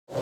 शहर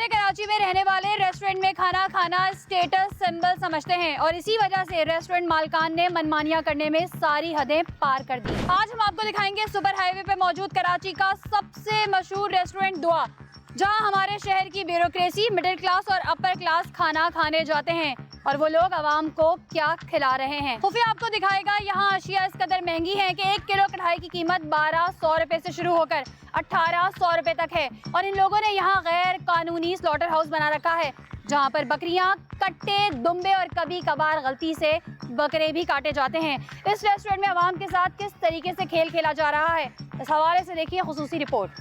कराची में रहने वाले रेस्टोरेंट में खाना खाना स्टेटस सिंबल समझते हैं और इसी वजह से रेस्टोरेंट मालिकान ने मनमानियां करने में सारी हदें पार कर दी। आज हम आपको दिखाएंगे सुपर हाईवे पे मौजूद कराची का सबसे मशहूर रेस्टोरेंट दुआ, जहां हमारे शहर की ब्यूरोक्रेसी, मिडिल क्लास और अपर क्लास खाना खाने जाते हैं और वो लोग आवाम को क्या खिला रहे हैं। खुफिया आपको दिखाएगा यहाँ अशिया इस कदर महंगी है कि 1 किलो कढ़ाई की कीमत 1200 रुपए से शुरू होकर 1800 रुपए तक है और इन लोगों ने यहाँ गैर कानूनी स्लॉटर हाउस बना रखा है, जहाँ पर बकरियां, कट्टे, दुम्बे और कभी कभार गलती से बकरे भी काटे जाते हैं। इस रेस्टोरेंट में आवाम के साथ किस तरीके से खेल खेला जा रहा है, इस हवाले से देखिए खुसूसी रिपोर्ट।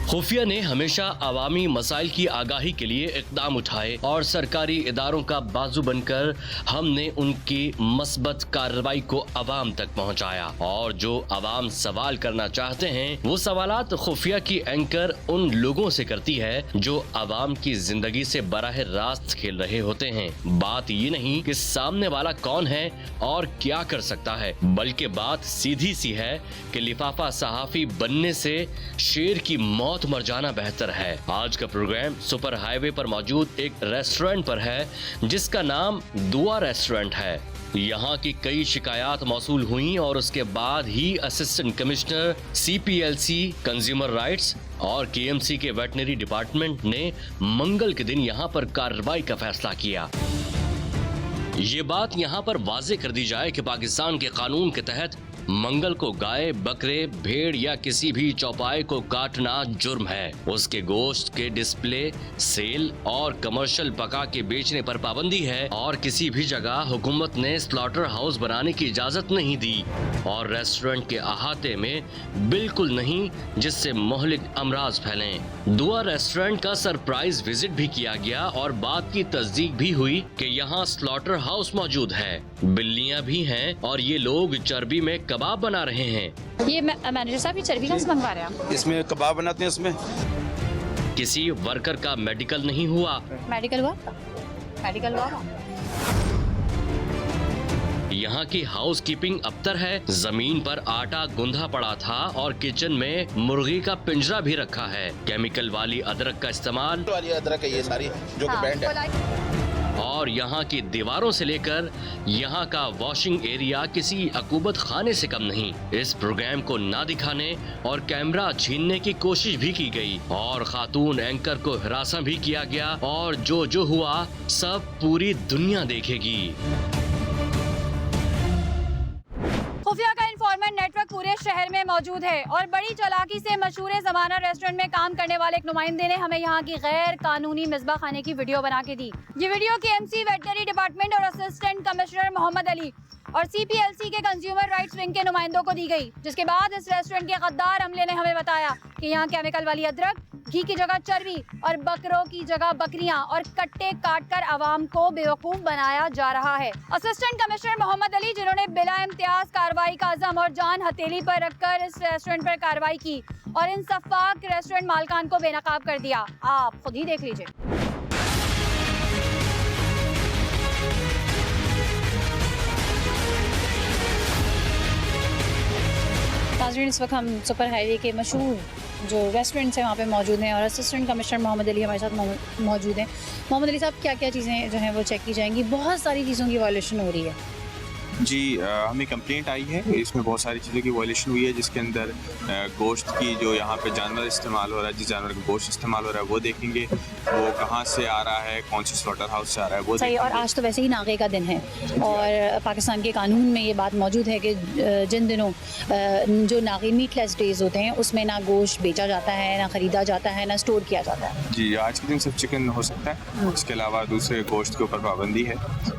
खुफिया ने हमेशा अवामी मसाइल की आगाही के लिए इकदाम उठाए और सरकारी इदारों का बाजू बनकर हमने उनकी मस्बत कार्रवाई को अवाम तक पहुंचाया और जो अवाम सवाल करना चाहते हैं वो सवालात खुफिया की एंकर उन लोगों से करती है जो अवाम की जिंदगी से बराह रास्त खेल रहे होते हैं। बात ये नहीं कि सामने वाला कौन है और क्या कर सकता है, बल्कि बात सीधी सी है कि लिफाफा सहाफी बनने से शेर की मौत मर जाना बेहतर है। आज का प्रोग्राम सुपर हाईवे पर मौजूद एक रेस्टोरेंट पर है जिसका नाम दुआ रेस्टोरेंट है। यहाँ की कई शिकायत मौसूल हुई और उसके बाद ही assistant commissioner CPLC consumer rights और KMC के वेटनरी डिपार्टमेंट ने मंगल के दिन यहाँ पर कार्रवाई का फैसला किया। ये बात यहाँ पर वाजे कर दी जाए कि पाकिस्तान के कानून के तहत मंगल को गाय, बकरे, भेड़ या किसी भी चौपाए को काटना जुर्म है। उसके गोश्त के डिस्प्ले, सेल और कमर्शियल पका के बेचने पर पाबंदी है और किसी भी जगह हुकूमत ने स्लॉटर हाउस बनाने की इजाजत नहीं दी और रेस्टोरेंट के अहाते में बिल्कुल नहीं, जिससे मोहलिक अमराज फैलें। दुआ रेस्टोरेंट का सरप्राइज विजिट भी किया गया और बात की तस्दीक भी हुई कि यहाँ स्लॉटर हाउस मौजूद है, बिल्लियाँ भी हैं और ये लोग चर्बी में कबाब बना रहे हैं। ये मैनेजर साहब, ये चर्बी कहाँ से मंगवा रहे हैं? इसमें कबाब बनाते हैं। इसमें किसी वर्कर का मेडिकल नहीं हुआ। मेडिकल हुआ? यहाँ की हाउस कीपिंग अबतर है। जमीन पर आटा गुंधा पड़ा था और किचन में मुर्गी का पिंजरा भी रखा है। केमिकल वाली अदरक का इस्तेमाल वाली अदरक है ये सारी जो कि बैंड है। और यहाँ की दीवारों से लेकर यहाँ का वॉशिंग एरिया किसी अकूबत खाने से कम नहीं। इस प्रोग्राम को ना दिखाने और कैमरा छीनने की कोशिश भी की गई और खातून एंकर को हिरासा भी किया गया और जो हुआ सब पूरी दुनिया देखेगी। खुफिया का इन्फॉर्मेंट नेटवर्क पूरे शहर में मौजूद है और बड़ी चालाकी से मशहूर ज़माना रेस्टोरेंट में काम करने वाले एक नुमाइंदे ने हमें यहाँ की गैर कानूनी मिसबा खाने की वीडियो बना के दी। ये वीडियो KMC वेटनरी डिपार्टमेंट और असिस्टेंट कमिश्नर मोहम्मद अली और CPLC के कंज्यूमर राइट्स विंग के नुमाइंदों को दी गई, जिसके बाद इस रेस्टोरेंट के गद्दार अमले ने हमें बताया कि यहाँ केमिकल वाली अदरक, घी की जगह चर्बी और बकरों की जगह बकरियां और कट्टे काटकर आवाम को बेवकूफ बनाया जा रहा है। असिस्टेंट कमिश्नर मोहम्मद अली, जिन्होंने बिला इम्तियाज कार्रवाई का अज़म और जान हथेली पर रखकर इस रेस्टोरेंट पर कार्रवाई की और इन सफाक रेस्टोरेंट मालिकान को बेनकाब कर दिया, आप खुद ही देख लीजिए। नाज़रीन, इस वक्त हम सुपर हाईवे के मशहूर जो रेस्टोरेंट्स हैं वहाँ पे मौजूद हैं और असिस्टेंट कमिश्नर मोहम्मद अली हमारे साथ मौजूद हैं। मोहम्मद अली साहब, क्या क्या चीज़ें जो हैं वो चेक की जाएंगी? बहुत सारी चीज़ों की वायलेशन हो रही है। जी, हमें कंप्लेंट आई है, इसमें बहुत सारी चीज़ों की वायलेशन हुई है, जिसके अंदर गोश्त की जो यहाँ पे जानवर इस्तेमाल हो रहा है, जिस जानवर का गोश्त इस्तेमाल हो रहा है वो देखेंगे, वो कहाँ से आ रहा है, कौन सी स्लॉटर हाउस से आ रहा है वो सही। और आज तो वैसे ही नागे का दिन है और पाकिस्तान के कानून में ये बात मौजूद है कि जिन दिनों जो नागे मीटलेस डेज होते हैं उसमें ना गोश्त बेचा जाता है, ना ख़रीदा जाता है, ना स्टोर किया जाता है। जी, आज के दिन सिर्फ चिकन हो सकता है, इसके अलावा दूसरे गोश्त के ऊपर पाबंदी है।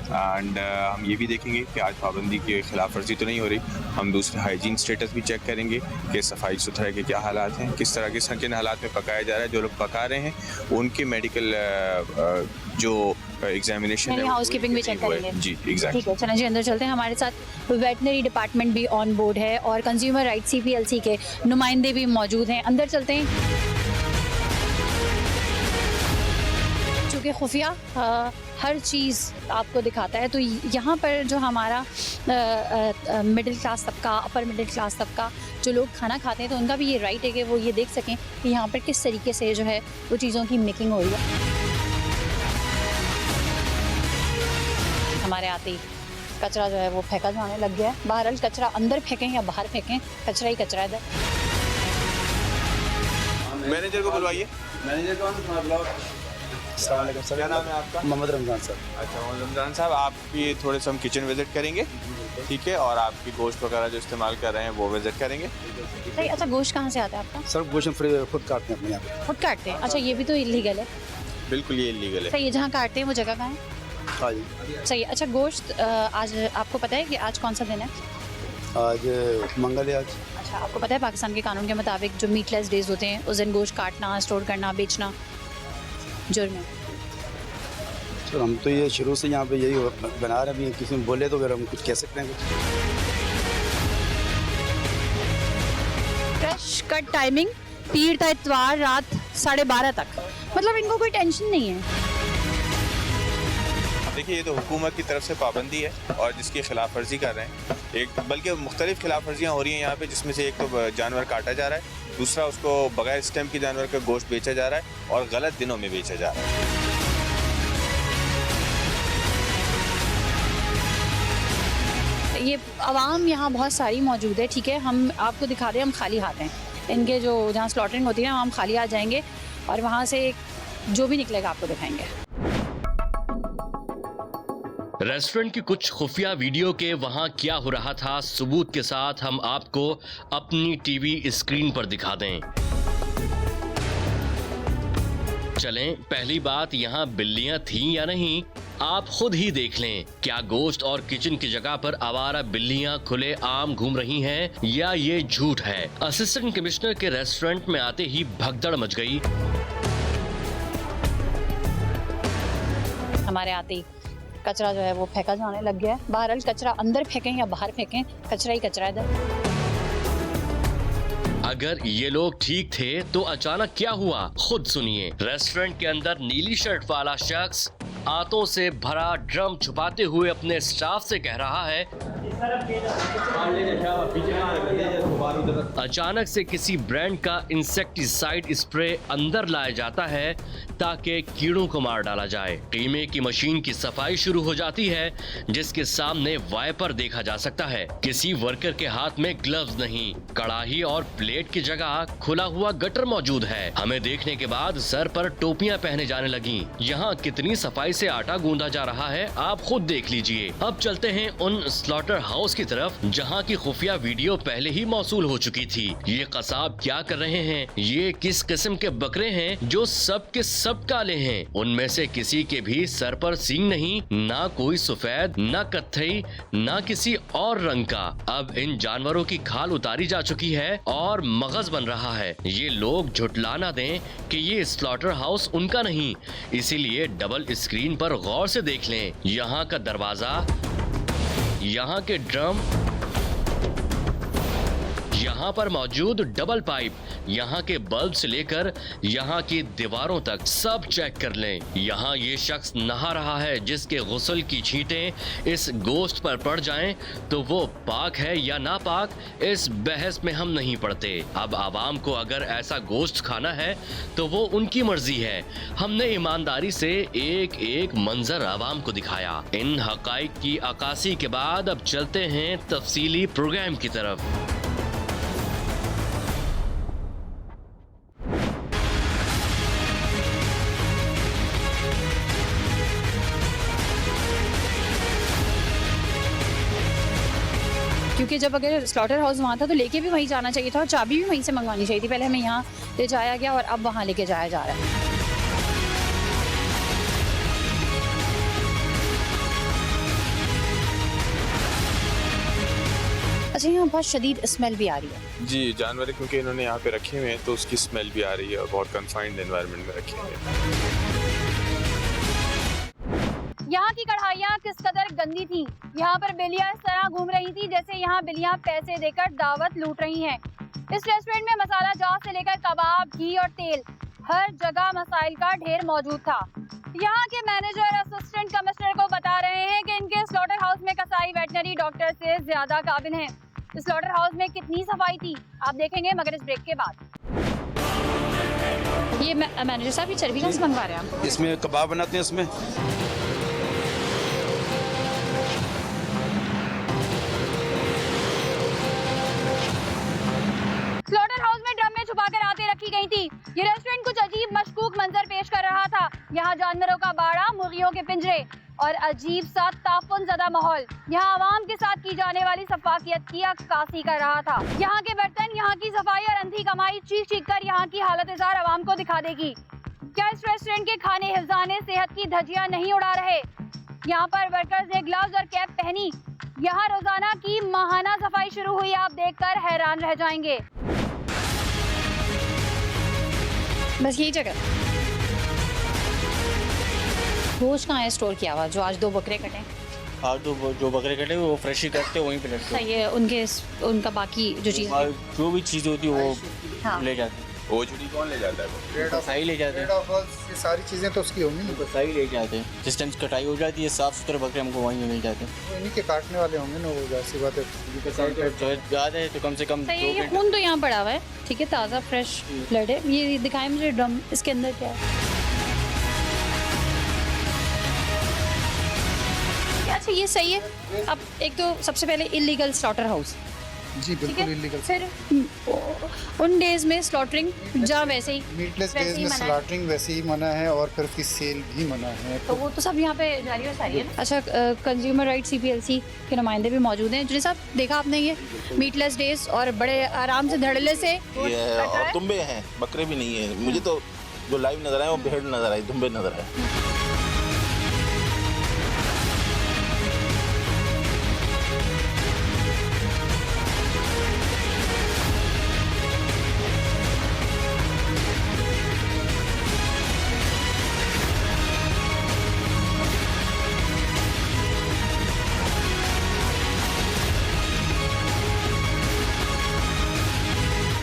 एंड हम ये भी देखेंगे कि आज पाबंदी की खिलाफ वर्जी तो नहीं हो रही। हम दूसरे हाइजीन स्टेटस भी चेक करेंगे कि सफाई सुथराई के क्या हालात हैं, किस तरह के किन हालात में पकाया जा रहा है। जो लोग पका रहे हैं उनके मेडिकल जो एग्जामिनेशन है, हाउस कीपिंग भी चेक करेंगे। जी, एग्जैक्टली। ठीक है, चलें जी अंदर चलते हैं। हमारे साथ वेटनरी डिपार्टमेंट भी ऑन बोर्ड है और कंज्यूमर राइट CPLC के नुमाइंदे भी मौजूद हैं। अंदर चलते हैं। क्योंकि खुफिया हर चीज़ आपको दिखाता है। तो यहाँ पर जो हमारा मिडिल क्लास तबका, अपर मिडिल क्लास तबका जो लोग खाना खाते हैं, तो उनका भी ये राइट है कि वो ये देख सकें कि यहाँ पर किस तरीके से जो है वो चीज़ों की मेकिंग हो रही है। हमारे आते ही कचरा जो है वो फेंका जाने लग गया है। बहरहाल कचरा अंदर फेंकें या बाहर फेंकें, कचरा ही कचरा है इधर। मैनेजर को बुलवाइए। मैनेजर कौन है? अस्सलाम वालेकुम सर, क्या नाम है आपका? मोहम्मद रमजान सर। अच्छा मोहम्मद रमजान साहब, आपकी थोड़े से हम किचन विजिट करेंगे, ठीक है, और आपकी गोश्त वगैरह जो इस्तेमाल कर रहे हैं वो विजिट करेंगे। सही। अच्छा, गोश्त कहाँ से आता है आपका? सर गोश्त फ्री खुद काटते हैं अपने यहाँ पे। खुद काटते हैं? अच्छा, ये भी तो इलीगल है। बिल्कुल ये इलीगल है। सही है, जहाँ काटते हैं वो जगह कहाँ है? हाँ जी। सही है। अच्छा, गोश्त आज आपको पता है कि आज कौन सा दिन है? आज मंगल है आज। अच्छा, आपको पता है पाकिस्तान के कानून के मुताबिक जो मीटलेस डेज होते हैं उस दिन गोश्त काटना, स्टोर करना, बेचना जुर्म है। सर हम तो ये शुरू से यहाँ पे यही बना रहे हैं, किसी ने बोले तो फिर हम कुछ कह सकते हैं कुछ। फ्रेश कट टाइमिंग पीर था इतवार रात 12:30 तक, मतलब इनको कोई टेंशन नहीं है। देखिए ये तो हुकूमत की तरफ से पाबंदी है और जिसकी खिलाफ वर्जी कर रहे हैं, एक बल्कि मुख्तलिफ खिलाफ वर्जियाँ हो रही हैं यहाँ पे, जिसमें से एक तो जानवर काटा जा रहा है, दूसरा उसको बगैर स्टैम्प के जानवर का गोश्त बेचा जा रहा है और गलत दिनों में बेचा जा रहा है। ये आवाम यहाँ बहुत सारी मौजूद है, ठीक है, हम आपको दिखा दें, हम खाली हाथ हैं। इनके जो जहाँ स्लॉटरिंग होती है हम खाली हाथ जाएंगे और वहाँ से जो भी निकलेगा आपको दिखाएंगे। रेस्टोरेंट की कुछ खुफिया वीडियो के वहां क्या हो रहा था, सबूत के साथ हम आपको अपनी टीवी स्क्रीन पर दिखा दें। चलें, पहली बात, यहाँ बिल्लियां थीं या नहीं आप खुद ही देख लें। क्या गोश्त और किचन की जगह पर आवारा बिल्लियां खुले आम घूम रही हैं या ये झूठ है? असिस्टेंट कमिश्नर के रेस्टोरेंट में आते ही भगदड़ मच गई। हमारे आते ही कचरा जो है वो फेंका जाने लग गया है। बहरहाल कचरा अंदर फेंकें या बाहर फेंकें, कचरा ही कचरा है इधर। अगर ये लोग ठीक थे तो अचानक क्या हुआ, खुद सुनिए। रेस्टोरेंट के अंदर नीली शर्ट वाला शख्स आटों से भरा ड्रम छुपाते हुए अपने स्टाफ से कह रहा है, अचानक से किसी ब्रांड का इंसेक्टिसाइड स्प्रे अंदर लाया जाता है ताकि कीड़ों को मार डाला जाए। कीमे की मशीन की सफाई शुरू हो जाती है जिसके सामने वाइपर देखा जा सकता है। किसी वर्कर के हाथ में ग्लव्स नहीं, कड़ाही और प्लेट की जगह खुला हुआ गटर मौजूद है। हमें देखने के बाद सर पर टोपियां पहने जाने लगी। यहाँ कितनी सफाई से आटा गूंदा जा रहा है आप खुद देख लीजिए। अब चलते हैं उन स्लॉटर हाउस की तरफ जहाँ की खुफिया वीडियो पहले ही मौसूल हो चुकी थी। ये कसाब क्या कर रहे हैं, ये किस किस्म के बकरे हैं जो सब के सब काले हैं। उनमें से किसी के भी सर पर सींग नहीं, ना कोई सफेद, ना कत्थई, ना किसी और रंग का। अब इन जानवरों की खाल उतारी जा चुकी है और मगज बन रहा है। ये लोग झुटला ना दें कि ये स्लॉटर हाउस उनका नहीं, इसीलिए डबल स्क्रीन पर गौर से देख लें। यहाँ का दरवाजा, यहाँ के ड्रम, यहाँ पर मौजूद डबल पाइप, यहाँ के बल्ब से लेकर यहाँ की दीवारों तक सब चेक कर लें। यहाँ ये शख्स नहा रहा है जिसके गुस्ल की छींटें इस गोश्त पर पड़ जाएं तो वो पाक है या नापाक, इस बहस में हम नहीं पड़ते। अब आवाम को अगर ऐसा गोश्त खाना है तो वो उनकी मर्जी है। हमने ईमानदारी से एक एक मंजर आवाम को दिखाया। इन हकाइक की अक्कासी के बाद अब चलते हैं तफसीली प्रोग्राम की तरफ। क्योंकि जब अगर स्लॉटर हाउस वहाँ था तो लेके भी वहीं जाना चाहिए था और चाबी भी वहीं से मंगवानी चाहिए थी। पहले हमें यहाँ ले जाया गया और अब वहाँ लेके जाया जा रहा है। अच्छा, यहाँ बहुत शदीद स्मेल भी आ रही है। जी, जानवर क्योंकि इन्होंने यहाँ पे रखे हुए हैं तो उसकी स्मेल भी आ रही है और बहुत कन्फाइंड एनवायरनमेंट में रखे हुए हैं। यहाँ की कढ़ाइयाँ किस कदर गंदी थी। यहाँ पर बिल्लियाँ इस तरह घूम रही थी जैसे यहाँ बिल्लियाँ पैसे देकर दावत लूट रही हैं। इस रेस्टोरेंट में मसाला जात से लेकर कबाब, घी और तेल, हर जगह मसाइल का ढेर मौजूद था। यहाँ के मैनेजर असिस्टेंट कमिश्नर को बता रहे हैं कि इनके स्लॉटर हाउस में कसाई वेटनरी डॉक्टर से ज्यादा काबिल हैं। स्लॉटर हाउस में कितनी सफाई थी आप देखेंगे मगर इस ब्रेक के बाद। ये मैनेजर साहब ये चर्बी कहाँ से मंगवा रहे हैं आप? इसमें कबाब बनाते हैं इसमें। स्लॉटर हाउस में ड्रम में छुपाकर आते रखी गई थी। ये रेस्टोरेंट कुछ अजीब मशकूक मंजर पेश कर रहा था। यहाँ जानवरों का बाड़ा, मुर्गियों के पिंजरे और अजीब सा ताफुन ज़दा माहौल यहाँ आवाम के साथ की जाने वाली सफाकियत की अक्कासी कर रहा था। यहाँ के बर्तन, यहाँ की सफाई और अंधी कमाई चीख चीख कर यहाँ की हालत इज़ार आवाम को दिखा देगी। क्या इस रेस्टोरेंट के खाने हिफ्ज़ाने सेहत की धज्जियाँ नहीं उड़ा रहे? यहाँ पर वर्कर्स ने ग्लव्स और कैप पहनी। यहाँ रोजाना की माहाना सफाई शुरू हुई, आप देखकर हैरान रह जाएंगे। बस यही जगह गोश्त कहाँ है स्टोर किया हुआ जो आज 2 बकरे कटे? आज जो बकरे कटे वो फ्रेश ही कटते वहीं पे लगते सही है। उनका बाकी जो चीज़ है जो भी चीज़ होती है वो हाँ। ले जाते हैं। वो छुट्टी कौन ले जाता है? सही ले जाते हैं, ये सारी चीज़ें तो उसकी होंगी ना, सही ले जाते हैं। जिस टाइम कटाई हो जाती है साफ़ सुथरे बकरे हमको वहीं मिल जाते हैं। वो इन्हीं के काटने वाले होंगे ना, वो जाहिर सी बात है। ज़्यादा है तो कम से कम सही है। 2 ये खून तो यहाँ पड़ा हुआ है, ठीक है, ताज़ा फ्रेश ब्लड है। ये दिखाएं मुझे ड्रम, इसके अंदर क्या है? अच्छा ये सही है। अब एक तो सबसे पहले इलीगल स्लॉटर हाउस, जी ठीक बिल्कुल है, इलीगल। फिर उन डेज में स्लॉटरिंग जहाँ वैसे ही मीटलेस वैसे डेज ही में मना है। स्लॉटरिंग वैसे ही मना है और फिर उसकी सेल भी मना है। तो वो तो सब यहाँ पे जारी और सारी है ना। अच्छा कंज्यूमर राइट CPLC के नुमाइंदे भी मौजूद हैं। जिन साहब देखा आपने ये मीटलेस डेज और बड़े आराम से धड़ल्ले से ये और दुम्बे हैं, बकरे भी नहीं है। मुझे तो जो लाइव नजर आए वो भेड़ नजर आई, दुम्बे नजर आए।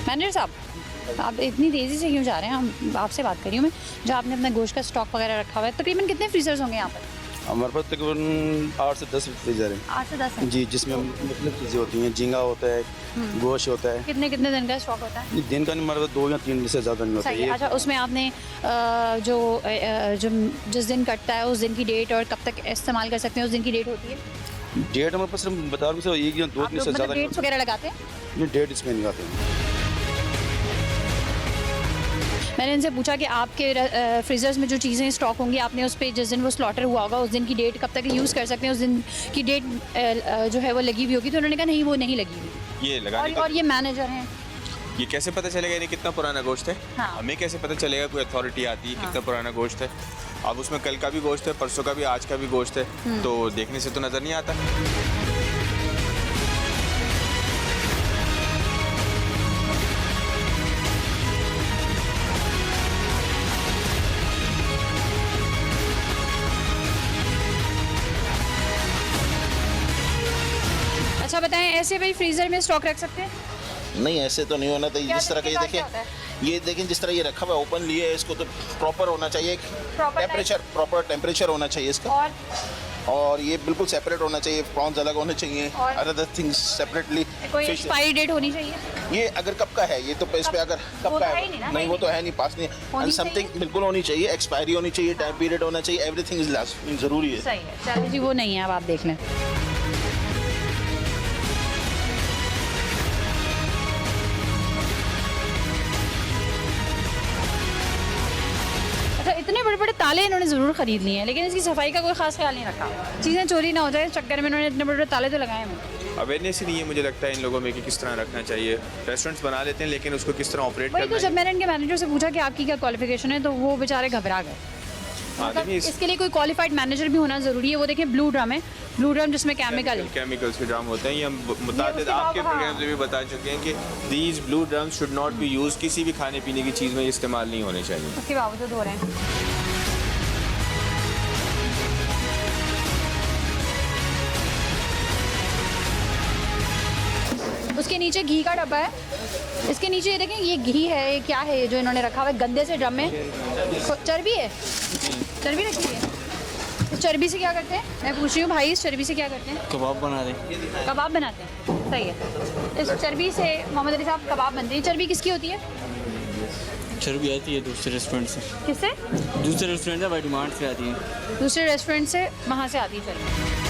मैनेजर साहब आप इतनी तेज़ी से क्यों जा रहे हैं? हम आपसे बात कर रही हूँ मैं। जो आपने अपना गोश्त का स्टॉक वगैरह रखा हुआ है, तकरीबन कितने फ्रीजर्स होंगे यहाँ पर? हमारे पास तकरीबन 8 से 10 फ्रीजर हैं। 8 से 10 है। जी, जिसमें मुख्तलिफ चीज़ें होती हैं। झींगा होता है, गोश्त होता है। कितने कितने दिन का स्टॉक होता है? दिन का नहीं, हमारे पास 2 या 3 से ज़्यादा नहीं होता सही है। है। अच्छा उसमें आपने जो जिस दिन कटता है उस दिन की डेट और कब तक इस्तेमाल कर सकते हैं उस दिन की डेट होती है? डेट हमारे पास बता रहे हैं 1 या 2 आप दिन लोग से मतलब ज़्यादा डेट्स वगैरह लगाते हैं? नहीं, डेट इसमें नहीं आते हैं। मैंने इनसे पूछा कि आपके फ्रीजर्स में जो चीज़ें स्टॉक होंगी आपने उस पर जिस दिन वो स्लॉटर हुआ होगा उस दिन की डेट कब तक यूज़ कर सकते हैं, उस दिन की डेट जो है वो लगी हुई होगी? तो उन्होंने कहा नहीं वो नहीं लगी हुई। ये लगाने और ये मैनेजर हैं। ये कैसे पता चलेगा ये कितना पुराना गोश्त है? हाँ। हमें कैसे पता चलेगा? कोई अथॉरिटी आती है कितना पुराना गोश्त है? अब उसमें कल का भी गोश्त है, परसों का भी, आज का भी गोश्त है, तो देखने से तो नज़र नहीं आता। अच्छा बताएं, ऐसे भाई फ्रीजर में स्टॉक रख सकते हैं? नहीं, ऐसे तो नहीं होना चाहिए। क्या जिस तरह का ये क्या देखें, होता है? ये देखें जिस तरह ये रखा हुआ है, ओपन लिए है, इसको तो प्रॉपर होना चाहिए। Proper टेम्परेचर, प्रॉपर टेम्परेचर होना चाहिए इसका। और ये बिल्कुल सेपरेट होना चाहिए। प्रॉन्स अलग होने चाहिए, और? Other things separately. कोई एक्सपायरी डेट होनी चाहिए? ये अगर कब का है, ये तो इस पे अगर वो कब का तो है है, ही नहीं ना, नहीं है वो तो है नहीं, पास नहीं होनी है। समथिंग बिल्कुल होनी चाहिए, एक्सपायरी होनी चाहिए, टाइम पीरियड होना चाहिए, एवरीथिंग इज लास्ट, जरूरी है। सही है। चलो जी वो नहीं है, अब आप देख लें। अच्छा इतने बड़े बड़े ताले इन्होंने ज़रूर खरीद लिए हैं लेकिन इसकी सफाई का कोई खास ख्याल नहीं रखा। चीज़ें चोरी ना हो जाए इस चक्कर में इन्होंने इतने बड़े बड़े ताले तो लगाए हैं। अवेयरनेस ही नहीं है मुझे लगता है इन लोगों में कि किस तरह रखना चाहिए। रेस्टोरेंट्स बना लेते हैं लेकिन उसको किस तरह ऑपरेट वही तो करना जब है। मैंने इनके मैनेजर से पूछा कि आपकी क्या क्वालिफिकेशन है तो वो बेचारे घबरा गए। हाँ, मतलब देखिए इसके लिए कोई क्वालिफाइड मैनेजर भी होना ज़रूरी है। वो देखें ब्लू ड्रम है, ब्लू ड्रम जिसमें केमिकल्स के ड्रम होते हैं। ये हम मुताबिक उसके आपके बाद, हाँ। प्रोग्राम में भी बता चुके हैं कि these blue drums should not be use, किसी भी खाने पीने की चीज़ में इस्तेमाल नहीं होने चाहिए। उसके बावजूद हो रहे हैं। उसके इसके नीचे घी का डब्बा है, इसके नीचे ये देखें ये घी है, ये क्या है ये जो इन्होंने रखा हुआ है गंदे से ड्रम में? चर्बी है, चर्बी रखी है। इस चर्बी से क्या करते हैं? मैं पूछ रही हूँ भाई, इस चर्बी से क्या करते हैं? कबाब बना दें। कबाब बनाते हैं, सही है। इस चर्बी से मोहम्मद अली साहब कबाब बनते हैं। चर्बी किसकी होती है? चर्बी आती है दूसरे रेस्टोरेंट से, किससे? दूसरे रेस्टोरेंट से बाई डिमांड से आती है। दूसरे रेस्टोरेंट से, वहाँ से आती है चर्बी।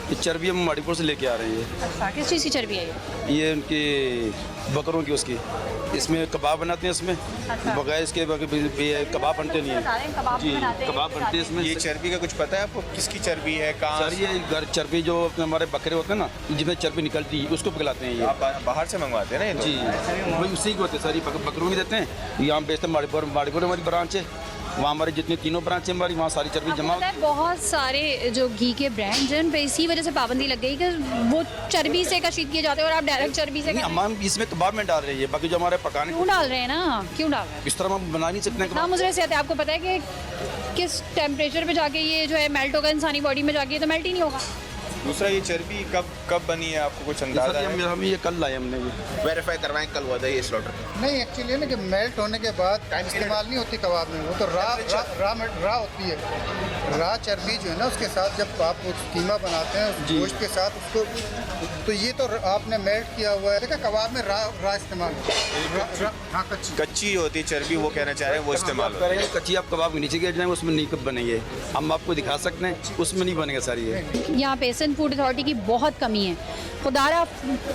ये चर्बी हम मणिपुर से लेके आ रहे हैं। अच्छा, किस चीज़ की चर्बी है ये उनकी बकरों की उसकी, इसमें कबाब बनाते हैं इसमें। अच्छा। बगैर इसके कबाब बनते नहीं बता है। रहे हैं, कबाब जी, बनाते हैं, कबाब बनते हैं इसमें। ये चर्बी का कुछ पता है आपको, किसकी चर्बी है, कहाँ? सर ये घर चर्बी जो अपने हमारे बकरे होते हैं ना, जिसमें चर्बी निकलती है उसको पिघलाते हैं ये। आप बाहर से मंगवाते हैं ना ये लोग? जी, वही उसी को होते हैं सर, ये बकरों की देते हैं। ये हम बेचते हैं माड़ीपुर हमारी ब्रांच है, वहाँ हमारे जितनी तीनों ब्रांच है हमारी, वहाँ सारी चर्बी आपको जमा। पता है बहुत सारे जो घी के ब्रांड्स हैं उन पे इसी वजह से पाबंदी लग गई कि वो चर्बी से कशीद किए जाते हैं और आप डायरेक्ट चर्बी से नहीं, हम इसमें कबाब में डाल रहे हैं, बाकी जो हमारे पकाने क्यों डाल रहे हैं ना, क्यों डाल रहे हैं? इस तरह हम बना नहीं सकते हैं ना कबाब। मुझे ऐसे आता है, आपको पता है कि किस टेम्परेचर पे जाके ये जो है मेल्ट होगा इंसानी बॉडी में जाके, ये तो मेल्ट ही नहीं होगा। दूसरा ये चर्बी कब बनी है, आपको कुछ अंदाजा सर, है? हम ये कल लाए हमने ये। वेरीफाई करवाएं, कल हुआ था ये स्लॉटर। नहीं एक्चुअली ना कि मेल्ट होने के बाद इस्तेमाल नहीं होती कबाब में, वो तो रा होती है। रा चर्बी जो है ना उसके साथ जब आप वो कीमा बनाते हैं उस गोश्त के साथ उसको, तो ये तो आपने मेल्ट किया हुआ है। देखा कबाब में रा इस्तेमाल होता है। हाँ, कच्ची होती है चर्बी, वो कहना चाह रहे हैं वो इस्तेमाल होता है। करेंगे कच्ची आप कबाब के नीचे गिर जाएंगे, उसमें नहीं कब बनेंगे। हम आपको दिखा सकते हैं, उसमें नहीं बनेगा सर ये। यहाँ पे सिंध फूड अथॉरिटी की बहुत कमी है। खुदारा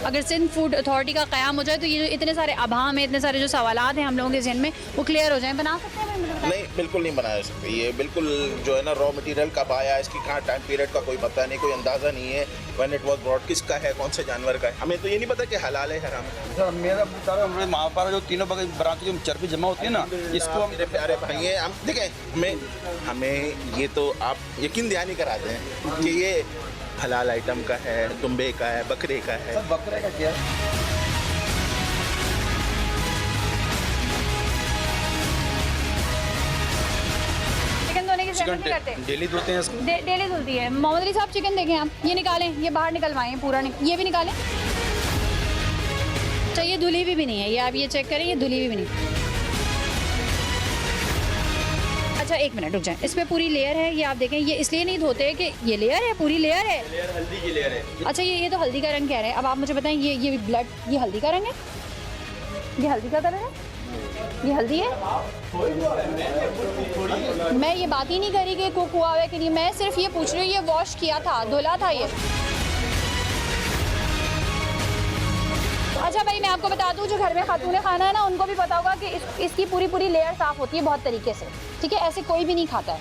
अगर सिंध फूड अथॉरिटी का क़याम हो जाए तो ये जो इतने सारे आभाम है, इतने सारे जो सवालात हैं हम लोगों के जहन में, वो क्लियर हो जाएं। बना सकते हैं भाई, मुझे बताएं। नहीं, बिल्कुल नहीं बनाया सकते। ये बिल्कुल जो है ना रॉ मटेरियल कब आया, इसकी कहाँ टाइम पीरियड का कोई पता नहीं, कोई अंदाज़ा नहीं है। व्हेन इट वाज ब्रॉड, किसका है, कौन से जानवर का है, हमें तो ये नहीं पता कि हलाल है हराम है। सर मेरा बता रहा हूँ, हमारे वहाँ पर जो तीनों ब्रांच की चर्बी जमा होती है ना, इसको हम मेरे प्यारे भाई हैं, हम देखें, हमें ये तो आप यकीन दहानी कराते हैं कि ये हलाल आइटम का है, दुम्बे का है, बकरे का है। सर बकरे का क्या है? चिकन धोने की जहमत नहीं करते? डेली धोते हैं इसको। डेली धुलती है। मोहम्मद अली साहब चिकन देखें आप, ये निकालें, ये बाहर निकलवाएं पूरा, ये भी निकालें। अच्छा ये धुली भी नहीं है, ये आप ये चेक करें, ये धुली भी नहीं। अच्छा एक मिनट रुक जाएं, इसमें पूरी लेयर है, ये आप देखें, ये इसलिए नहीं धोते कि ये लेयर है, पूरी लेयर है। लेयर हल्दी की लेयर है। अच्छा ये तो हल्दी का रंग कह रहे हैं। अब आप मुझे बताएं, ये ब्लड, ये हल्दी का रंग है? ये हल्दी का कलर है? ये हल्दी है? मैं ये बात ही नहीं करी कि कुक हुआ है कि नहीं, मैं सिर्फ ये पूछ रही हूँ, ये वॉश किया था, धुला था ये। अच्छा भाई मैं आपको बता दूं, जो घर में खातून खाना है ना, उनको भी पता होगा कि इसकी पूरी लेयर साफ़ होती है बहुत तरीके से, ठीक है? ऐसे कोई भी नहीं खाता है।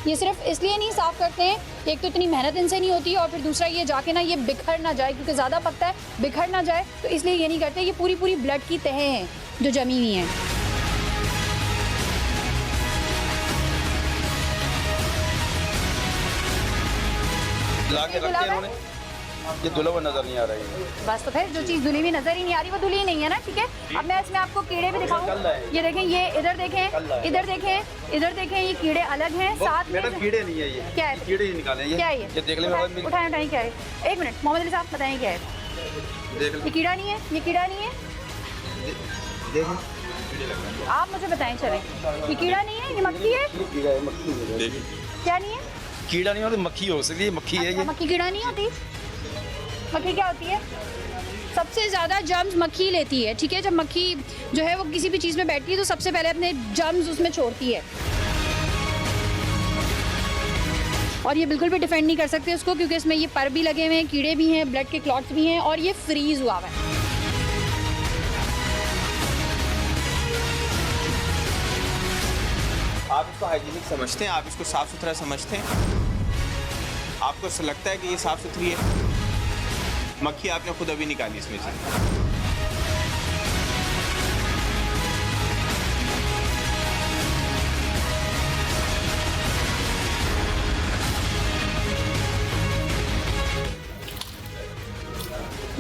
ये सिर्फ इसलिए नहीं साफ़ करते हैं, एक तो इतनी मेहनत इनसे नहीं होती, और फिर दूसरा ये जाके ना ये बिखर ना जाए, क्योंकि ज़्यादा पकता है, बिखर ना जाए, तो इसलिए ये नहीं करते। ये पूरी ब्लड की तहें हैं जो जमी हुई हैं। ला के रखते हैं उन्होंने, ये धुला हुआ नजर नहीं आ रहा है। बस तो फिर जो चीज़ धुली हुई नजर ही नहीं आ रही वो धुली ही नहीं है ना, ठीक है? अब मैं इसमें आपको कीड़े भी दिखाऊं। ये देखें, ये इधर देखें, इधर देखें, इधर देखें, ये कीड़े अलग हैं, साथ में मैडम कीड़े नहीं है ये। क्या है? कीड़े ही निकाले हैं क्या है ये? देख लें मैडम, उठाएं क्या है? एक मिनट मोहम्मद अली साहब बताएं क्या है? देख ये कीड़ा नहीं है, ये कीड़ा नहीं है, देखें। आप मुझे बताएं चलें, ये कीड़ा नहीं है, ये मक्खी है? कीड़ा है, मक्खी है। क्या नहीं है? कीड़ा नहीं होती, मक्खी हो सकती है, मक्खी है अच्छा, ये। मक्खी कीड़ा नहीं होती? मक्खी क्या होती है? सबसे ज़्यादा जर्म्स मक्खी लेती है, ठीक है? जब मक्खी जो है वो किसी भी चीज़ में बैठती है तो सबसे पहले अपने जर्म्स उसमें छोड़ती है, और ये बिल्कुल भी डिफेंड नहीं कर सकते उसको, क्योंकि इसमें ये पर भी लगे हुए हैं, कीड़े भी हैं, ब्लड के क्लॉट्स भी हैं, और ये फ्रीज हुआ हुआ है। आप इसको हाइजीनिक समझते हैं, आप इसको साफ़ सुथरा समझते हैं? आपको ऐसा लगता है कि ये साफ़ सुथरी है? मक्खी आपने खुद अभी निकाली इसमें से।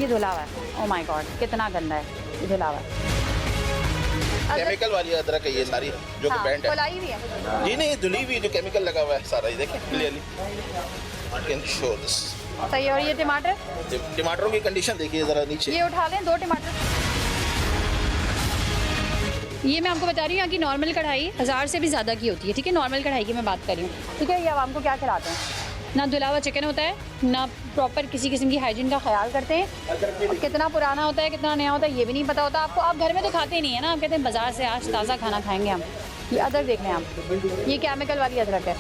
ये धुला हुआ है, ओह माय गॉड कितना गंदा है, ये धुला हुआ है। केमिकल वाली अदरक है ये सारी, जो कि बैंड है। धुलाई भी है। जी नहीं, धुली हुई जो केमिकल लगा हुआ है सारा, ये देखें clearly. I can show this. सही है। और ये टमाटर, टमाटरों की कंडीशन देखिए ज़रा नीचे। ये उठा लें 2 टमाटर। ये मैं आपको बता रही हूँ यहाँ की नॉर्मल कढ़ाई 1000 से भी ज़्यादा की होती है, ठीक है। नॉर्मल कढ़ाई की मैं बात कर रही हूँ, ठीक है। ये आवाम को क्या खिलाते हैं, ना धुला हुआ चिकन होता है, ना प्रॉपर किसी किस्म की हाइजीन का ख्याल करते हैं। और कितना पुराना होता है कितना नया होता है ये भी नहीं पता होता आपको। आप घर में तो खाते ही नहीं है ना, आप कहते हैं बाज़ार से आज ताज़ा खाना खाएंगे हम। ये अदरक देख लें आप, ये केमिकल वाली अदरक है।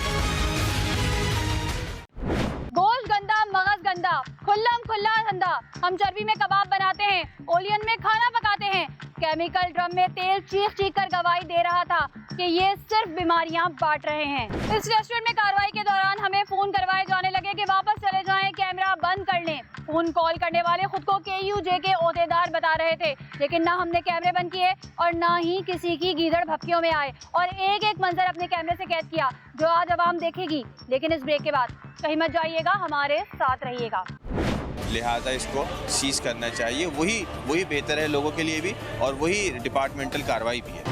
गोश्त गंदा, मगज गंदा, खुल्ला धंधा। हम चर्बी में कबाब बनाते हैं, ओलियन में खाना पकाते हैं। केमिकल ड्रम में तेल चीख कर गवाही दे रहा था कि ये सिर्फ बीमारियां बांट रहे हैं। इस रेस्टोरेंट में कार्रवाई के दौरान हमें फोन करवाए जाने लगे कि वापस चले जाएं, कैमरा बंद कर लें। फोन कॉल करने वाले खुद को KUJ के ओहदेदार बता रहे थे, लेकिन ना हमने कैमरे बंद किए और ना ही किसी की गीदड़ भपकियों में आए और एक मंजर अपने कैमरे से कैद किया जो आज आवाम देखेगी। लेकिन इस ब्रेक के बाद कहीं मत जाइएगा, हमारे साथ रहिएगा। लिहाजा इसको सीज करना चाहिए, वही बेहतर है लोगों के लिए भी और वही डिपार्टमेंटल कार्रवाई भी है।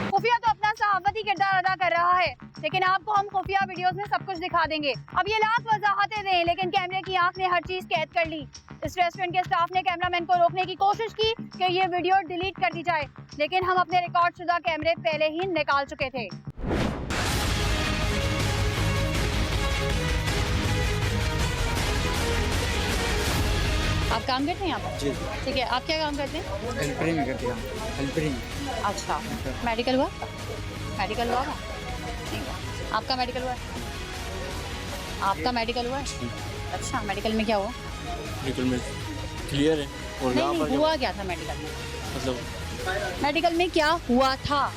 खुफिया तो अपना सहाफती किरदार अदा कर रहा है, लेकिन आपको हम खुफिया वीडियोस में सब कुछ दिखा देंगे। अब ये लाख वजाहतें दें, लेकिन कैमरे की आंख ने हर चीज कैद कर ली। इस रेस्टोरेंट के स्टाफ ने कैमरामैन को रोकने की कोशिश की कि ये वीडियो डिलीट कर दी जाए, लेकिन हम अपने रिकॉर्ड शुदा कैमरे पहले ही निकाल चुके थे। आप काम करते हैं यहाँ पर? जी। ठीक है, आप क्या काम करते हैं? हेल्परिंग करते हैं, हेल्परिंग। अच्छा, मेडिकल हुआ? मेडिकल हुआ? नहीं हुआ। आपका मेडिकल हुआ? आपका मेडिकल हुआ? अच्छा, मेडिकल में क्या हुआ? मेडिकल में क्लियर है। और यहाँ पर हुआ क्या था मेडिकल में? मतलब मेडिकल में क्या हुआ था?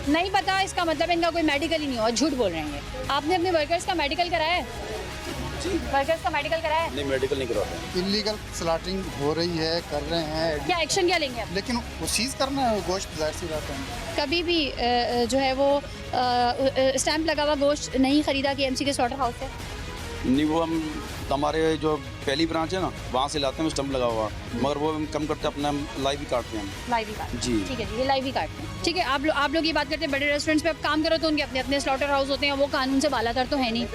नहीं पता, इसका मतलब इनका कोई मेडिकल ही नहीं हुआ, झूठ बोल रहे हैं ये। आपने अपने वर्कर्स का मेडिकल कराया है? वर्कर्स का मेडिकल कराया है? नहीं, मेडिकल नहीं करवाते। इलीगल स्लॉटिंग हो रही है, कर रहे हैं, क्या एक्शन क्या लेंगे आप? लेकिन वो सीज करना है गोश्त, जाहिर सी बात है। कभी भी जो है वो स्टैंप लगा हुआ गोश्त नहीं खरीदा KMC के स्लॉटर हाउस से? नहीं, वो हम हमारे जो पहली ब्रांच है ना वहाँ से लाते हैं स्टम्प लगा हुआ, मगर वो हम कम करते अपना लाइव ही काटते हैं हम। लाइव ही काटते जी। ठीक है जी, ये लाइव ही काटते हैं। ठीक है, आप लोग ये बात करते हैं बड़े रेस्टोरेंट्स पे आप काम करो तो उनके अपने अपने स्लॉटर हाउस होते हैं, वो कानून से बालातर तो है नहीं।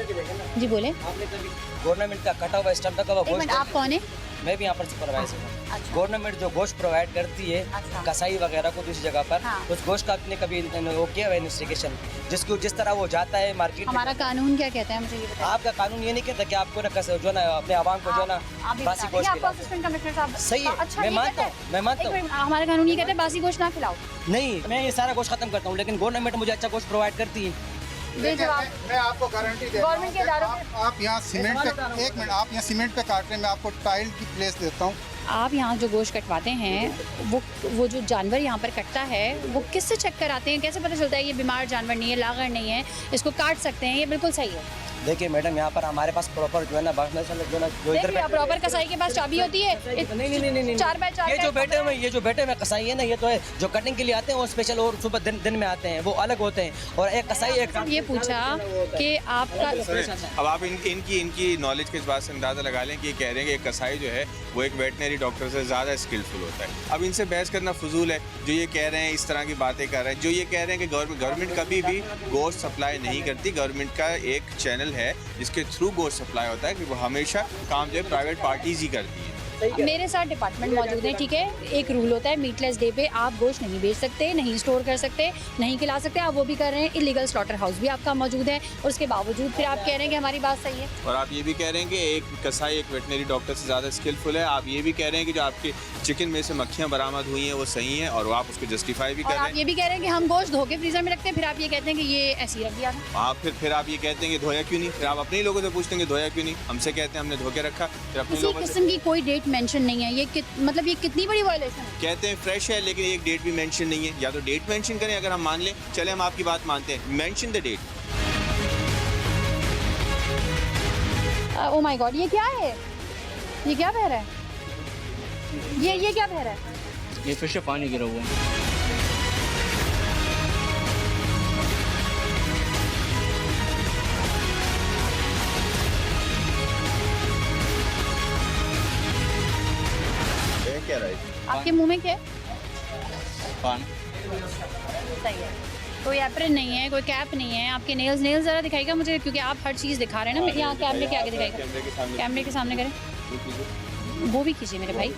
जी बोले। गवर्नमेंट का कटा हुआ स्टम्प लगा हुआ एक मिनट, गोश्त, आप कौन है? मैं भी यहाँ पर सुपरवाइजर हूँ। अच्छा। गवर्नमेंट जो गोश्त प्रोवाइड करती है अच्छा। कसाई वगैरह को दूसरी जगह पर, हाँ। उस गोश्त का आपने कभी वो किया हुआ इन्वेस्टिगेशन, जिस तरह वो जाता है मार्केट हमारा कानून क्या कहता है, मुझे ये बताइए। आपका कानून ये नहीं कहता कि आपको ना जो ना अपने आवाम को जो ना आप भी बासी बता गोश्त देंगे, आपको खिलाओ। असिस्टेंट कमिश्नर साहब। सही है, अच्छा, मैं ये मानता कहता हूँ, है? मैं मानता एक हूँ। मिनट, हमारा कानून ये कहता है बासी गोश्त ना खिलाओ। नहीं, मैं ये सारा गोश्त खत्म करता हूँ, लेकिन गवर्नमेंट मुझे अच्छा गोश्त प्रोवाइड करती है। मैं आपको गारंटी देता हूँ, गवर्नमेंट के इदारों आप यहाँ सीमेंट पे, एक मिनट, आप यहाँ सीमेंट पे काट रहे हैं, मैं आपको टाइल की प्लेस देता हूँ। आप यहाँ जो गोश्त कटवाते हैं वो जो जानवर यहाँ पर कटता है वो किससे चेक कराते हैं? कैसे पता चलता है ये बीमार जानवर नहीं है, लागर नहीं है, इसको काट सकते हैं? ये बिल्कुल सही है। देखिए मैडम, यहाँ पर हमारे पास प्रॉपर जो है ना जो इधर प्रॉपर कसाई के पास चाबी होती है? नहीं, 4x4 ये जो बैठे हुए कसाई है ना, ये तो है जो कटिंग के लिए आते हैं वो स्पेशल और सुबह दिन में आते हैं, वो अलग होते हैं। और एक कसाई एक ये पूछा कि आपका अब आप इनकी नॉलेज के इस बात से अंदाज़ा लगा लें कि ये कह रहे हैं कि एक कसाई जो है वो एक वेटनरी डॉक्टर से ज़्यादा स्किलफुल होता है। अब इनसे बहस करना फजूल है। जो ये कह रहे हैं इस तरह की बातें कर रहे हैं, जो ये कह रहे हैं कि गवर्नमेंट कभी भी गोश्त सप्लाई नहीं करती। गवर्नमेंट का एक चैनल है जिसके थ्रू गोश्त सप्लाई होता है कि वो हमेशा काम जो है प्राइवेट पार्टीज ही करती है। मेरे साथ डिपार्टमेंट मौजूद है, ठीक है। एक रूल होता है मीटलेस डे पे आप गोश्त नहीं बेच सकते, नहीं स्टोर कर सकते, नहीं खिला सकते। आप वो भी कर रहे हैं। इलीगल स्लॉटर हाउस भी आपका मौजूद है और उसके बावजूद फिर आप कह रहे हैं कि हमारी बात सही है। और आप ये भी कह रहे हैं कि एक कसाई एक वेटनरी डॉक्टर से ज़्यादा स्किलफुल है। आप ये भी कह रहे हैं कि जो आपके चिकन में से मक्खियाँ बरामद हुई हैं वो सही हैं और आप उसको जस्टिफाई भी कर और रहे आप हैं। ये भी कह रहे हैं कि हम गोश्त धो के फ्रीजर में रखते हैं, फिर आप ये कहते हैं कि ये ऐसी रख दिया था। आप फिर आप ये कहते हैं कि धोया क्यों नहीं? फिर आप अपने ही लोगों से पूछते हैं कि धोया क्यों नहीं? हमसे कहते हैं हमने धो के रखा, फिर अपने किसी लोगों से किस्म की कोई डेट मेंशन नहीं है। मतलब ये कितनी बड़ी वायलेशन है? कहते हैं फ्रेश है, लेकिन एक डेट भी मेंशन नहीं है। या तो डेट मेंशन करें, अगर हम मान लें, चले हम आपकी बात मानते हैं, mention the date. Oh my god, ये क्या है? ये क्या बह रहा है? ये क्या बह रहा है? ये फिर से पानी गिरा हुआ है। क्या रहा है? आपके मुंह में क्या है? पान सही है। कोई एप्रन नहीं है, कोई कैप नहीं है, आपके नेल्स ज़रा दिखाइएगा मुझे, क्योंकि आप हर चीज़ दिखा रहे हैं ना। यहाँ कैमरे के आगे दिखाइएगा, कैमरे के सामने करें, वो भी कीजिए मेरे भाई।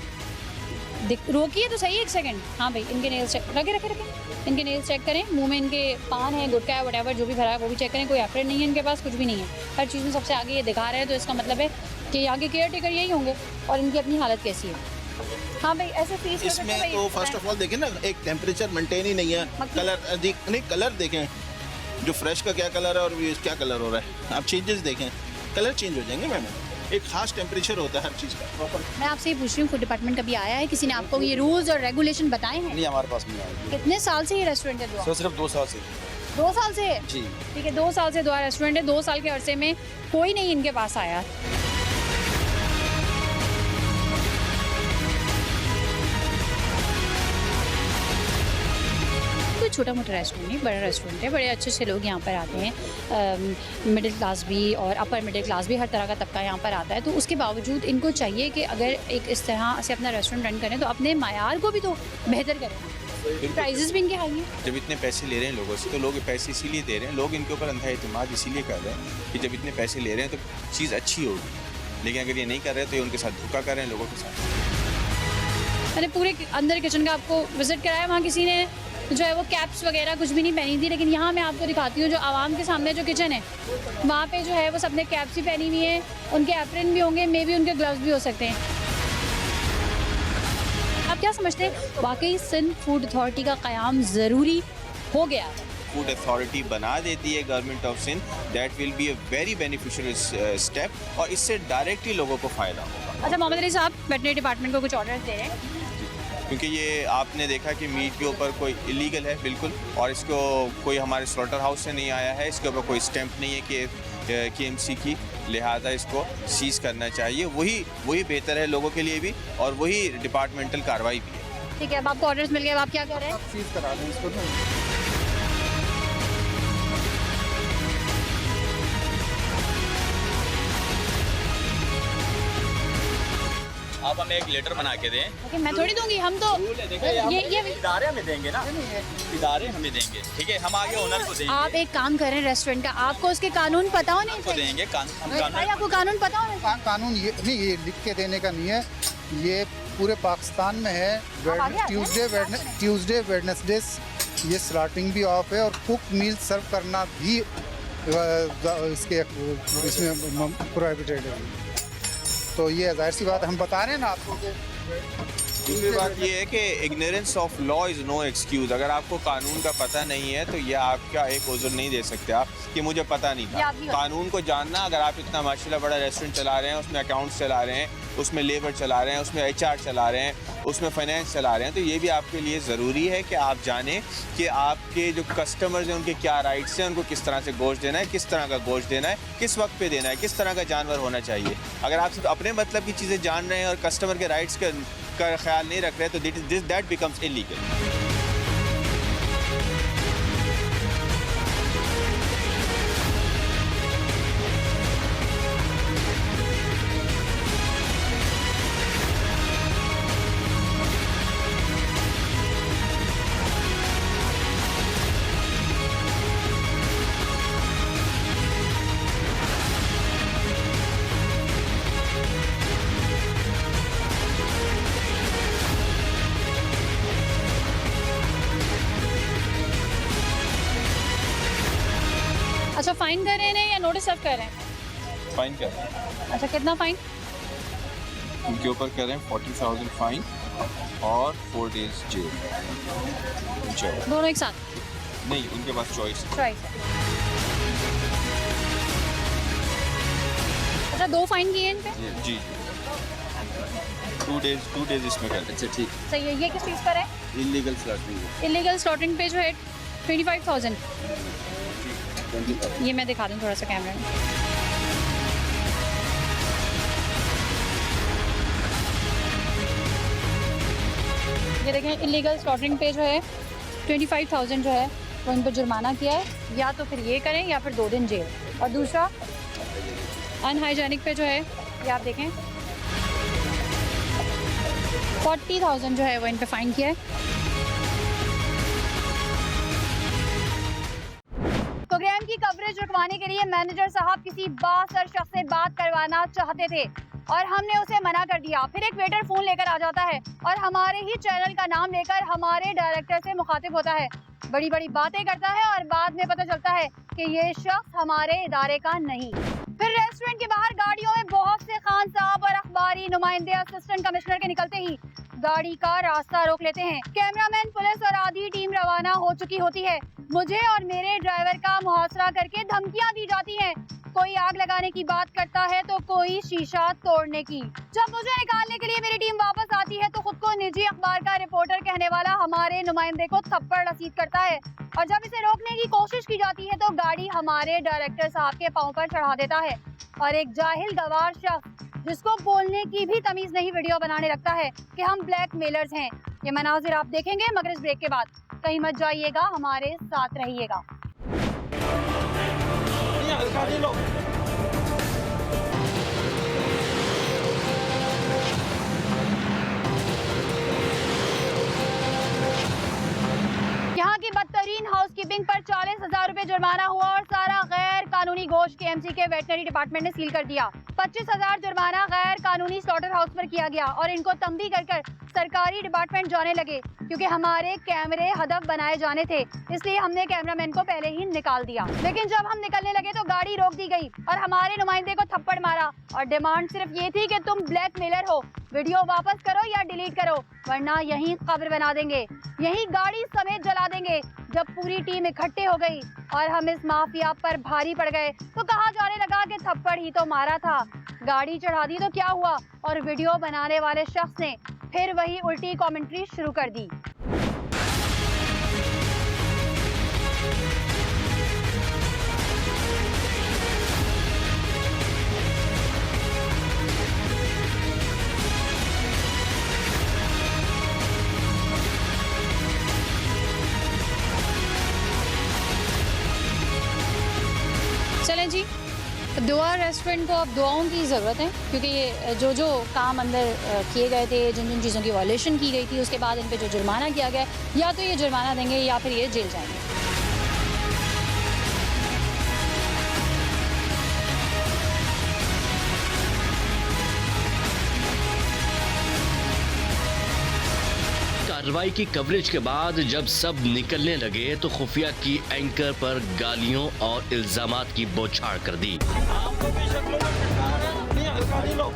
रोकिए तो सही 1 सेकंड। हाँ भाई, इनके नेल्स चेक रखे, इनके नेल्स चेक करें। मुंह में इनके पान है, गुटखा है, वटेवर जो भी भरा है वो भी चेक करें। कोई एप्रन नहीं है इनके पास, कुछ भी नहीं है। हर चीज़ में सबसे आगे ये दिखा रहे हैं, तो इसका मतलब है कि यहाँ के केयर टेकर यही होंगे। और इनकी अपनी हालत कैसी है? हाँ भाई, ऐसे फीस इसमें तो फर्स्ट ऑफ ऑल देखें ना, एक टेम्परेचर मेंटेन ही नहीं है। कलर नहीं, कलर देखें, जो फ्रेश का क्या कलर है और क्या कलर हो रहा है, आप चेंजेस देखें, कलर चेंज हो जाएंगे मैम। एक खास टेम्परेचर होता है हर चीज़ का प्रॉपर। मैं आपसे ये पूछ रही हूँ, फूड डिपार्टमेंट कभी आया है? किसी ने आपको ये रूल्स और रेगुलेशन बताए हैं? नहीं, हमारे पास नहीं आया। कितने साल से ये रेस्टोरेंट है दुआ? सो सिर्फ 2 साल से। 2 साल से है? जी ठीक है, 2 साल से दुआ रेस्टोरेंट है। 2 साल के अरसे में कोई नहीं इनके पास आया। कोई छोटा मोटा रेस्टोरेंट नहीं, बड़ा रेस्टोरेंट है। बड़े अच्छे अच्छे लोग यहाँ पर आते हैं, मिडिल क्लास भी और अपर मिडिल क्लास भी, हर तरह का तबका यहाँ पर आता है। तो उसके बावजूद इनको चाहिए कि अगर एक इस तरह से अपना रेस्टोरेंट रन करें तो अपने मायार को भी तो बेहतर करें। प्राइजेस भी इनके हाई हैं। जब इतने पैसे ले रहे हैं लोगों से, तो लोग पैसे इसीलिए दे रहे हैं, लोग इनके ऊपर अंधा एतमाद इसीलिए कर रहे हैं कि जब इतने पैसे ले रहे हैं तो चीज़ अच्छी होगी। लेकिन अगर ये नहीं कर रहे तो ये उनके साथ धोखा कर रहे हैं लोगों के साथ। मैंने पूरे अंदर किचन का आपको विजिट कराया, वहाँ किसी ने जो है वो कैप्स वगैरह कुछ भी नहीं पहनी थी। लेकिन यहाँ मैं आपको दिखाती हूँ, जो आवाम के सामने जो किचन है वहाँ पे जो है वो सबने कैप्स ही पहनी हुई है। उनके एप्रन भी होंगे, मे भी उनके ग्लव्स भी हो सकते हैं। आप क्या समझते हैं, वाकई सिंध फूड अथॉरिटी का क़याम ज़रूरी हो गया है? फूड अथॉरिटी बना देती है government of Sindh, that will be a very beneficial step और इससे डायरेक्टली लोगों को फ़ायदा होगा। अच्छा मोहम्मद अली साहब, वेटनरी डिपार्टमेंट को कुछ ऑर्डर्स दे रहे हैं? क्योंकि ये आपने देखा कि मीट के ऊपर कोई इलीगल है बिल्कुल, और इसको कोई हमारे स्लॉटर हाउस से नहीं आया है, इसके ऊपर कोई स्टैंप नहीं है कि KMC की, लिहाजा इसको सीज़ करना चाहिए। वही बेहतर है लोगों के लिए भी और वही डिपार्टमेंटल कार्रवाई भी है। ठीक है, अब आपको ऑर्डर्स मिल गए, अब आप क्या कर रहे हैं? आप सीज करा दें इसको तो। आप हमें एक लेटर बना के दें। ओके, मैं थोड़ी दूंगी, हम तो ये इदारे हमें देंगे ना, इदारे हमें देंगे, ठीक है, हम आगे ओनर को देंगे। आप एक काम करें रेस्टोरेंट का, आपको उसके कानून पता होने को देंगे भाई, आपको कानून पता होने कानून ये नहीं, ये लिख के देने का नहीं है, ये पूरे पाकिस्तान में है। ट्यूसडे वेडनेसडे ये स्लॉटिंग भी ऑफ है और कुक मील सर्व करना भी इसके इसमें प्रोहिबिटेड है। तो ये जाहिर सी बात हम बता रहे हैं ना आपको कि दूसरी बात ये है कि ignorance of law is no excuse. अगर आपको कानून का पता नहीं है तो ये आपका एक उज़्र नहीं दे सकते आप कि मुझे पता नहीं था। कानून को जानना, अगर आप इतना माशाल्लाह बड़ा रेस्टोरेंट चला रहे हैं, उसमें अकाउंट्स चला रहे हैं, उसमें लेबर चला रहे हैं, उसमें HR चला रहे हैं, उसमें फाइनेंस चला रहे हैं, तो ये भी आपके लिए ज़रूरी है कि आप जानें कि आपके जो कस्टमर्स हैं उनके क्या राइट्स हैं, उनको किस तरह से गोश्त देना है, किस तरह का गोश्त देना है, किस वक्त पे देना है, किस तरह का जानवर होना चाहिए। अगर आप सिर्फ अपने मतलब की चीज़ें जान रहे हैं और कस्टमर के राइट्स का ख्याल नहीं रख रहे तो दैट बिकम्स इलीगल। अच्छा, फाइन कर रहे हैं या नोटिस सर्व कर रहे हैं? फाइन कर रहे हैं। अच्छा, कितना फाइन? उनके ऊपर कर रहे हैं 40,000 फाइन और 4 days जेल। दोनों एक साथ? नहीं, उनके पास चॉइस है। अच्छा, 2 फाइन किए इन पे? जी 2 days इसमें कर रहे हैं। अच्छा ठीक। सही है। ये किस चीज़ पर है? Illegal slotting. इलीगल स्लॉटिंग पे जो है 25,000। ये मैं दिखा दूँ थोड़ा सा कैमरा में। ये देखें, इलीगल स्लॉटिंग पे जो है 25,000 जो है वो इन पर जुर्माना किया है। या तो फिर ये करें या फिर 2 दिन जेल। और दूसरा अनहाइजेनिक पे जो है ये आप देखें 40,000 जो है वो इन पे फाइन किया है। मैनेजर साहब किसी बासर शख्स से बात करवाना चाहते थे और हमने उसे मना कर दिया। फिर एक वेटर फोन लेकर आ जाता है और हमारे ही चैनल का नाम लेकर हमारे डायरेक्टर से मुखातिब होता है, बड़ी बड़ी बातें करता है और बाद में पता चलता है कि ये शख्स हमारे इदारे का नहीं। फिर रेस्टोरेंट के बाहर गाड़ियों में बहुत से खान साहब और अखबारी नुमाइंदे असिस्टेंट कमिश्नर के निकलते ही गाड़ी का रास्ता रोक लेते हैं। कैमरामैन, पुलिस और आधी टीम रवाना हो चुकी होती है। मुझे और मेरे ड्राइवर का मुहासरा करके धमकियां दी जाती हैं। कोई आग लगाने की बात करता है तो कोई शीशा तोड़ने की। जब मुझे निकालने के लिए मेरी टीम वापस आती है तो खुद को निजी अखबार का रिपोर्टर कहने वाला हमारे नुमाइंदे को थप्पड़ रसीद करता है और जब इसे रोकने की कोशिश की जाती है तो गाड़ी हमारे डायरेक्टर साहब के पांव पर चढ़ा देता है और एक जाहिल गवार शख्स जिसको बोलने की भी तमीज नहीं वीडियो बनाने लगता है कि हम ब्लैकमेलर्स हैं। ये मनाजिर आप देखेंगे मगर इस ब्रेक के बाद। कहीं मत जाइएगा, हमारे साथ रहिएगा। यहाँ की बदतरीन हाउसकीपिंग पर 40,000 रुपए जुर्माना हुआ और सारा गैर कानूनी गोश्त KMC के वेटनरी डिपार्टमेंट ने सील कर दिया। 25,000 जुर्माना गैर कानूनी स्लॉटर हाउस पर किया गया और इनको तंबी कर सरकारी डिपार्टमेंट जाने लगे क्योंकि हमारे कैमरे हदफ बनाए जाने थे, इसलिए हमने कैमरामैन को पहले ही निकाल दिया। लेकिन जब हम निकलने लगे तो गाड़ी रोक दी गई और हमारे नुमाइंदे को थप्पड़ मारा और डिमांड सिर्फ ये थी कि तुम ब्लैकमेलर हो, वीडियो वापस करो या डिलीट करो वरना यहीं कब्र बना देंगे, यहीं गाड़ी समेत जला देंगे। जब पूरी टीम इकट्ठे हो गई और हम इस माफिया पर भारी पड़ गए तो कहा जाने लगा कि थप्पड़ ही तो मारा था, गाड़ी चढ़ा दी तो क्या हुआ। और वीडियो बनाने वाले शख्स ने फिर वही उल्टी कमेंट्री शुरू कर दी। चलें जी, दुआ रेस्टोरेंट को अब दुआओं की ज़रूरत है क्योंकि ये जो काम अंदर किए गए थे, जिन जिन चीज़ों की वायलेशन की गई थी, उसके बाद इन पे जो जुर्माना किया गया, या तो ये जुर्माना देंगे या फिर ये जेल जाएंगे। कार्रवाई की कवरेज के बाद जब सब निकलने लगे तो खुफिया की एंकर पर गालियों और इल्जामात की बौछार कर दी।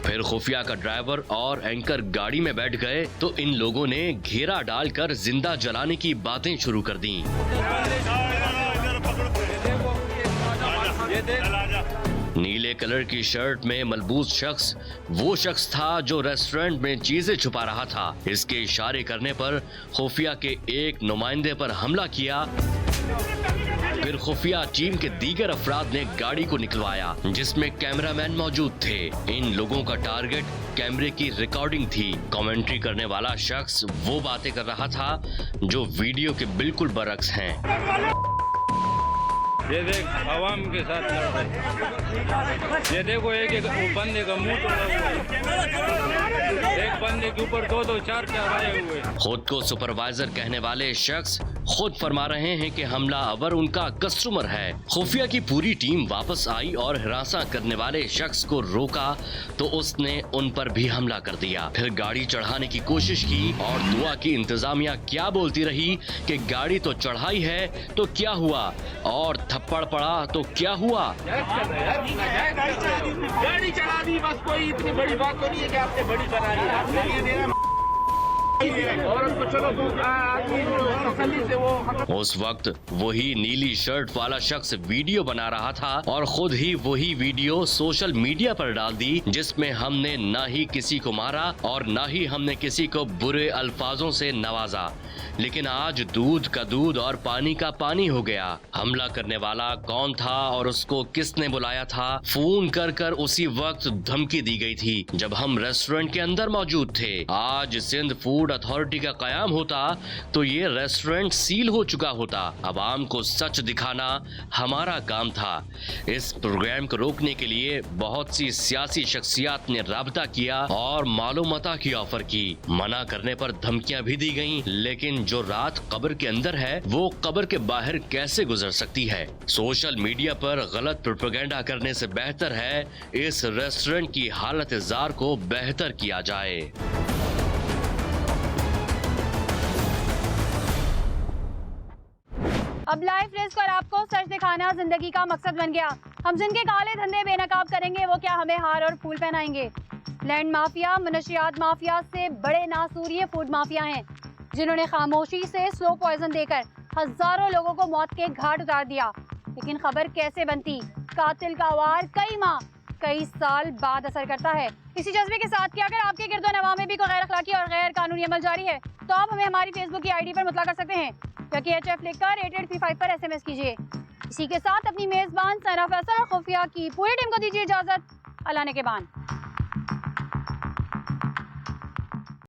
फिर खुफिया का ड्राइवर और एंकर गाड़ी में बैठ गए तो इन लोगों ने घेरा डालकर जिंदा जलाने की बातें शुरू कर दी। नीले कलर की शर्ट में मलबूस शख्स वो शख्स था जो रेस्टोरेंट में चीजें छुपा रहा था। इसके इशारे करने पर खुफिया के एक नुमाइंदे पर हमला किया। फिर खुफिया टीम के दीगर अफराद ने गाड़ी को निकलवाया जिसमें कैमरामैन मौजूद थे। इन लोगों का टारगेट कैमरे की रिकॉर्डिंग थी। कमेंट्री करने वाला शख्स वो बातें कर रहा था जो वीडियो के बिल्कुल बरअक्स हैं। ये देख आवाम के साथ लड़ रहे। ये देखो एक बंदे का मुंह तोड़ा हुआ है, एक बंदे के ऊपर दो चार आए हुए। खुद को सुपरवाइजर कहने वाले शख्स खुद फरमा रहे हैं कि हमलावर उनका कस्टमर है। खुफिया की पूरी टीम वापस आई और हिरासा करने वाले शख्स को रोका तो उसने उन पर भी हमला कर दिया। फिर गाड़ी चढ़ाने की कोशिश की और दुआ की इंतजामिया क्या बोलती रही कि गाड़ी तो चढ़ाई है तो क्या हुआ और थप्पड़ पड़ा तो क्या हुआ। गाड़ी चला दी बस, कोई इतनी बड़ी बात तो नहीं है कि आपने बड़ी बना ली। उस वक्त वही नीली शर्ट वाला शख्स वीडियो बना रहा था और खुद ही वही वीडियो सोशल मीडिया पर डाल दी जिसमें हमने ना ही किसी को मारा और ना ही हमने किसी को बुरे अल्फाजों से नवाजा। लेकिन आज दूध का दूध और पानी का पानी हो गया। हमला करने वाला कौन था और उसको किसने बुलाया था, फोन कर कर उसी वक्त धमकी दी गई थी जब हम रेस्टोरेंट के अंदर मौजूद थे। आज सिंध फूड अथॉरिटी का कयाम होता तो ये रेस्टोरेंट सील हो चुका होता। अवाम को सच दिखाना हमारा काम था। इस प्रोग्राम को रोकने के लिए बहुत सी सियासी शख्सियात ने राब्ता किया और मालूमाता की ऑफर की। मना करने पर धमकियां भी दी गईं, लेकिन जो रात कब्र के अंदर है वो कब्र के बाहर कैसे गुजर सकती है। सोशल मीडिया पर गलत प्रोपेगेंडा करने से बेहतर है इस रेस्टोरेंट की हालत जार को बेहतर किया जाए। अब लाइव प्रेस पर आपको सच दिखाना जिंदगी का मकसद बन गया। हम जिनके काले धंधे बेनकाब करेंगे वो क्या हमें हार और फूल पहनाएंगे। लैंड माफिया, मनशियात माफिया से बड़े नासूर ये फूड माफिया हैं, जिन्होंने खामोशी से स्लो पॉइजन देकर हजारों लोगों को मौत के घाट उतार दिया। लेकिन खबर कैसे बनती, कातिल का वार कई माह कई साल बाद असर करता है। इसी जज्बे के साथ कि अगर आपके गिरदोनवा में भी कोई गैर अखलाकी और गैर कानूनी अमल जारी है तो आप हमें हमारी फेसबुक की आईडी पर मुतला कर सकते हैं, या कि HF लिखकर 8835 पर SMS कीजिए। इसी के साथ अपनी मेजबान सना फैसल और खुफिया की पूरी टीम को दीजिए इजाजत। अल्लाह ने के बान।